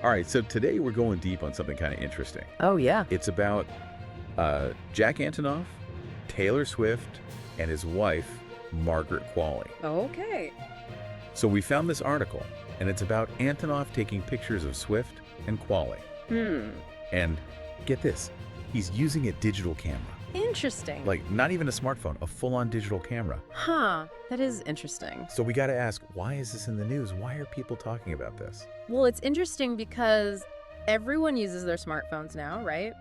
All right, so today we're going deep on something kind of interesting. Oh, yeah. It's about Jack Antonoff, Taylor Swift, and his wife, Margaret Qualley. Okay. So we found this article, and it's about Antonoff taking pictures of Swift and Qualley. And get this, he's using a digital camera. Interesting. Like, not even a smartphone, a full-on digital camera. Huh. That is interesting. So we got to ask, why is this in the news? Why are people talking about this? Well, it's interesting because everyone uses their smartphones now, right?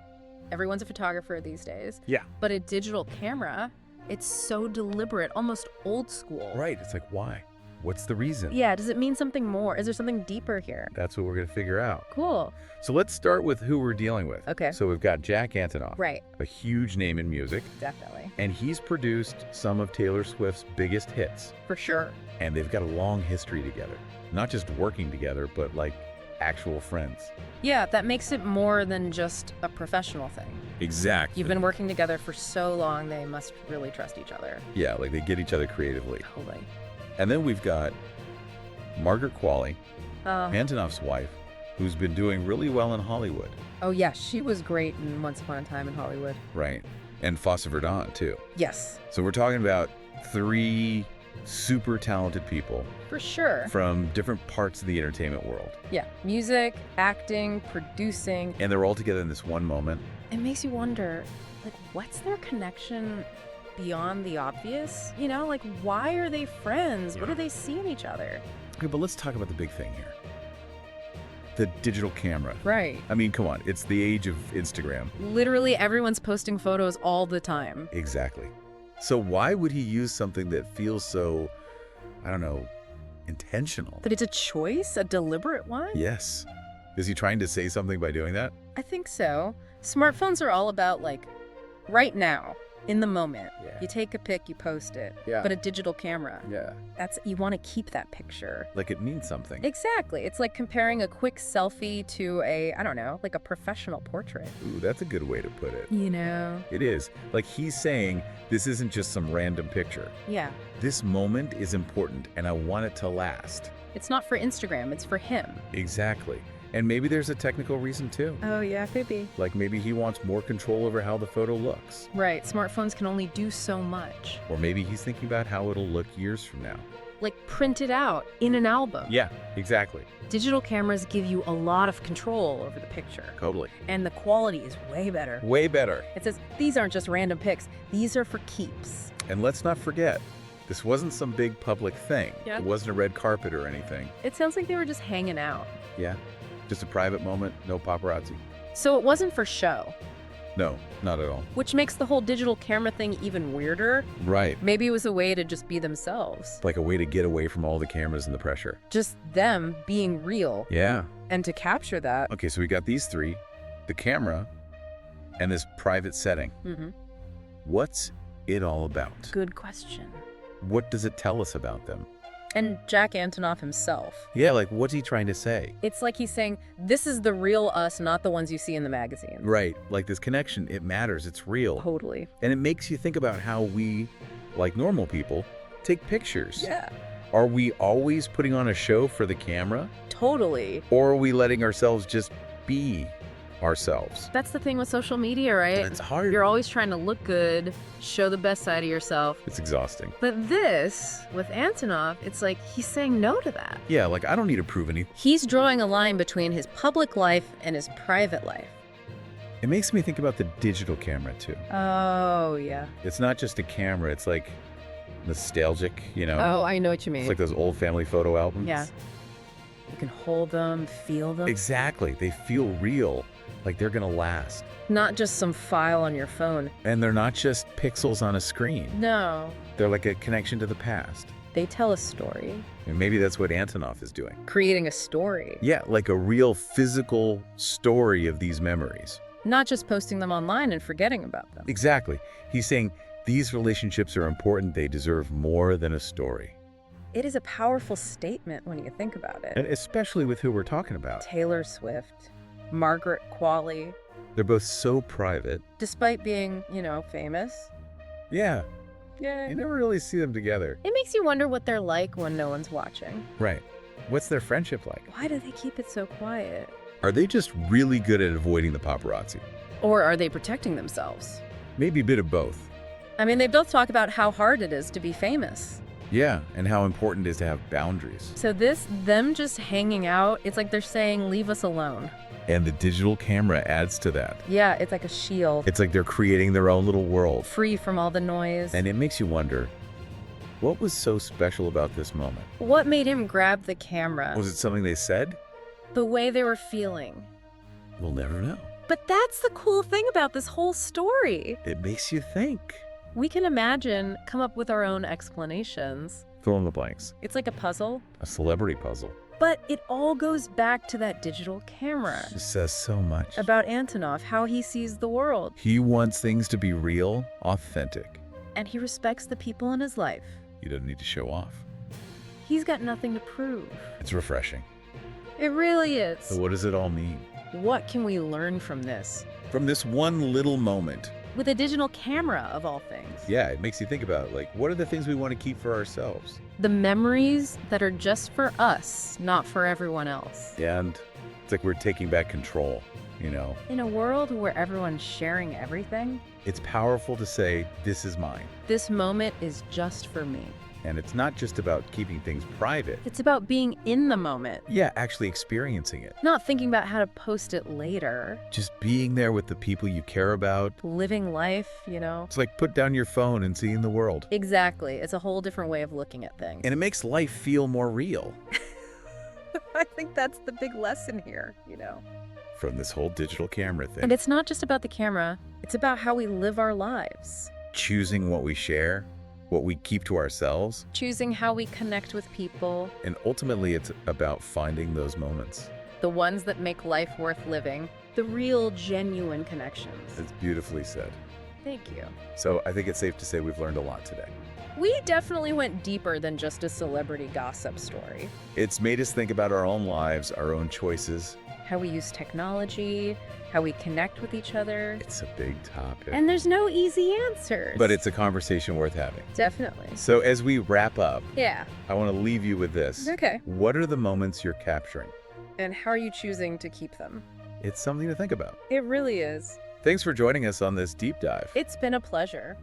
Everyone's a photographer these days. Yeah. But a digital camera, it's so deliberate, almost old school. Right. It's like, why? What's the reason? Yeah. Does it mean something more? Is there something deeper here? That's what we're going to figure out. Cool. So let's start with who we're dealing with. Okay. So we've got Jack Antonoff. Right. A huge name in music. Definitely. And he's produced some of Taylor Swift's biggest hits. For sure. And they've got a long history together. Not just working together, but like actual friends. Yeah, that makes it more than just a professional thing. Exactly. You've been working together for so long, they must really trust each other. Yeah, like they get each other creatively. Totally. And then we've got Margaret Qualley, Uh, Antonoff's wife, who's been doing really well in Hollywood. oh, yeah, she was great in Once Upon a Time in Hollywood. Right. And Fosse Verdon, too. Yes, So we're talking about three super talented people for sure. from different parts of the entertainment world. Yeah, music, acting, producing. And they're all together in this one moment. It makes you wonder, like, what's their connection beyond the obvious? You know, like, why are they friends? What do they see in each other? Okay, but let's talk about the big thing here. The digital camera. Right. I mean, come on, it's the age of Instagram. Literally everyone's posting photos all the time. Exactly. So why would he use something that feels so, I don't know, intentional? But it's a choice, a deliberate one? Yes. Is he trying to say something by doing that? I think so. Smartphones are all about, like, right now, in the moment. Yeah. You take a pic, you post it. Yeah. But a digital camera, Yeah. you want to keep that picture. Like it means something. Exactly. It's like comparing a quick selfie to I don't know, like a professional portrait. Ooh, that's a good way to put it. You know? It is. Like he's saying, this isn't just some random picture. Yeah. This moment is important and I want it to last. It's not for Instagram, it's for him. Exactly. And maybe there's a technical reason too. Oh, yeah, could be. Like maybe he wants more control over how the photo looks. Right. Smartphones can only do so much. Or maybe he's thinking about how it'll look years from now. Like print it out in an album. Yeah, exactly. Digital cameras give you a lot of control over the picture. Totally. And the quality is way better. Way better. It says, these aren't just random pics. These are for keeps. And let's not forget, this wasn't some big public thing. Yeah. It wasn't a red carpet or anything. It sounds like they were just hanging out. Yeah. Just a private moment, no paparazzi. So it wasn't for show, No, not at all. which makes the whole digital camera thing even weirder. Right. Maybe it was a way to just be themselves. Like a way to get away from all the cameras and the pressure. Just them being real. Yeah. And to capture that. Okay, so we got these three, the camera, and this private setting. Mm-hmm. What's it all about? Good question. What does it tell us about them? And Jack Antonoff himself. Yeah, like what's he trying to say? It's like he's saying, this is the real us, not the ones you see in the magazines. Right, like this connection, it matters, it's real. Totally. And it makes you think about how we, like normal people, take pictures. Yeah. Are we always putting on a show for the camera? Totally. Or are we letting ourselves just be ourselves? That's the thing with social media, right? And it's hard. You're always trying to look good, show the best side of yourself. It's exhausting. But this, with Antonoff, it's like he's saying no to that. Yeah, like I don't need to prove anything. He's drawing a line between his public life and his private life. It makes me think about the digital camera too. Oh, yeah. It's not just a camera, it's like nostalgic, you know? Oh, I know what you mean. It's like those old family photo albums. Yeah. You can hold them, feel them. Exactly. They feel real, like they're gonna last. Not just some file on your phone. And they're not just pixels on a screen. No. They're like a connection to the past. They tell a story. And maybe that's what Antonoff is doing. Creating a story. Yeah, like a real physical story of these memories. Not just posting them online and forgetting about them. Exactly. He's saying these relationships are important. They deserve more than a story. It is a powerful statement when you think about it. And especially with who we're talking about. Taylor Swift, Margaret Qualley, They're both so private. despite being, famous. Yeah, Yeah. you never really see them together. It makes you wonder what they're like when no one's watching. Right. What's their friendship like? Why do they keep it so quiet? Are they just really good at avoiding the paparazzi? Or are they protecting themselves? Maybe a bit of both. I mean, they both talk about how hard it is to be famous. Yeah, and how important it is to have boundaries. So them just hanging out, it's like they're saying, leave us alone. And the digital camera adds to that. Yeah, it's like a shield. It's like they're creating their own little world. Free from all the noise. And it makes you wonder, what was so special about this moment? What made him grab the camera? Was it something they said? The way they were feeling. We'll never know. But that's the cool thing about this whole story. It makes you think. We can imagine, come up with our own explanations. Fill in the blanks. It's like a puzzle. A celebrity puzzle. But it all goes back to that digital camera. It says so much. About Antonoff, how he sees the world. He wants things to be real, authentic. And he respects the people in his life. He doesn't need to show off. He's got nothing to prove. It's refreshing. It really is. So what does it all mean? What can we learn from this? From this one little moment. With a digital camera, of all things. Yeah, it makes you think about, like, what are the things we want to keep for ourselves? The memories that are just for us, not for everyone else. And it's like we're taking back control, you know? In a world where everyone's sharing everything, It's powerful to say, this is mine. this moment is just for me. And it's not just about keeping things private. It's about being in the moment, Yeah, actually experiencing it. not thinking about how to post it later. Just being there with the people you care about. Living life, you know? It's like put down your phone and seeing the world. Exactly. It's a whole different way of looking at things. And it makes life feel more real. I think that's the big lesson here, you know? From this whole digital camera thing. And it's not just about the camera, it's about how we live our lives. Choosing what we share, what we keep to ourselves. Choosing how we connect with people, And ultimately, it's about finding those moments. the ones that make life worth living, the real, genuine connections. It's beautifully said. Thank you. So I think it's safe to say we've learned a lot today. We definitely went deeper than just a celebrity gossip story. It's made us think about our own lives, our own choices. How we use technology, how we connect with each other. It's a big topic. And there's no easy answers. But it's a conversation worth having. Definitely. So as we wrap up, Yeah. I want to leave you with this. Okay. What are the moments you're capturing? And how are you choosing to keep them? It's something to think about. It really is. Thanks for joining us on this deep dive. It's been a pleasure.